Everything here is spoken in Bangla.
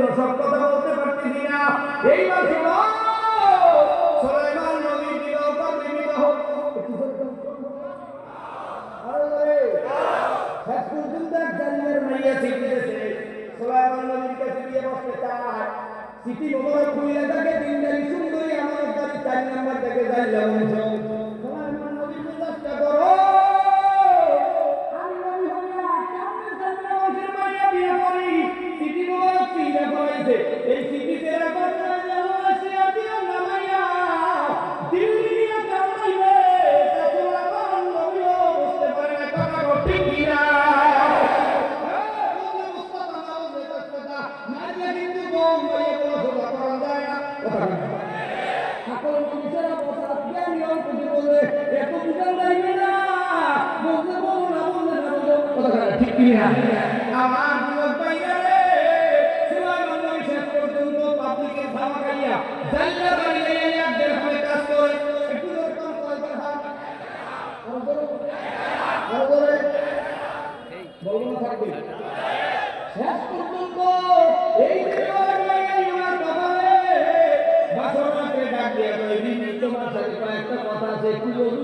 জন্য সব কথা বলতে পারতেছি না। এইবার শোনো, সুলাইমান নবী বিবাহ করবে, বিবাহ শেষ পর্যন্ত এক জালিমের মাইয়া চিঠি দিয়েছে, সুলাইমান নবীর কাছে গিয়ে বসতে চায়। চিঠি মোবারক খুলে থাকে তিনটারি সুন্দরী আমানতদারি 4 নাম্বার থেকে জালিলা বংশ। সুলাইমান নবী চেষ্টা করো, আমি নবী হইয়া কেমনে জালিলা বংশের মাইয়া বিয়ে করি? চিঠি মোবারক চিঠি পড়াইছে, এই চিঠি তেরা করতে আসিয়া দিয়া নামাইয়া দিল্লি নিয়ে কামাইবে। সুলাইমান নবীও বুঝতে পারে না কথা ঘটে কিনা। কিন্তু কম বলে কোনো সোজা করা যায় না। সকল মানুষেরা কথা জ্ঞানী অল্প বলে এত বুঝান যাইবে না, বলতে বলো না, বলতে না বলো কথা ঠিক কিনা। আমার যুবক ভাইরা রে, সুলাইমান নবী শেষ পর্যন্ত পাবলিকের ধামা খাইয়া জাল্লা বাড়িয়ে এক দেড়হামে কাজ করে। একটু জোরে কাম করে দেখান, আরো জোরে বলবো না থাকবে। শেষ পর্যন্ত এই তোমার সাথে কয়েকটা কথা আছে, একটু বলু।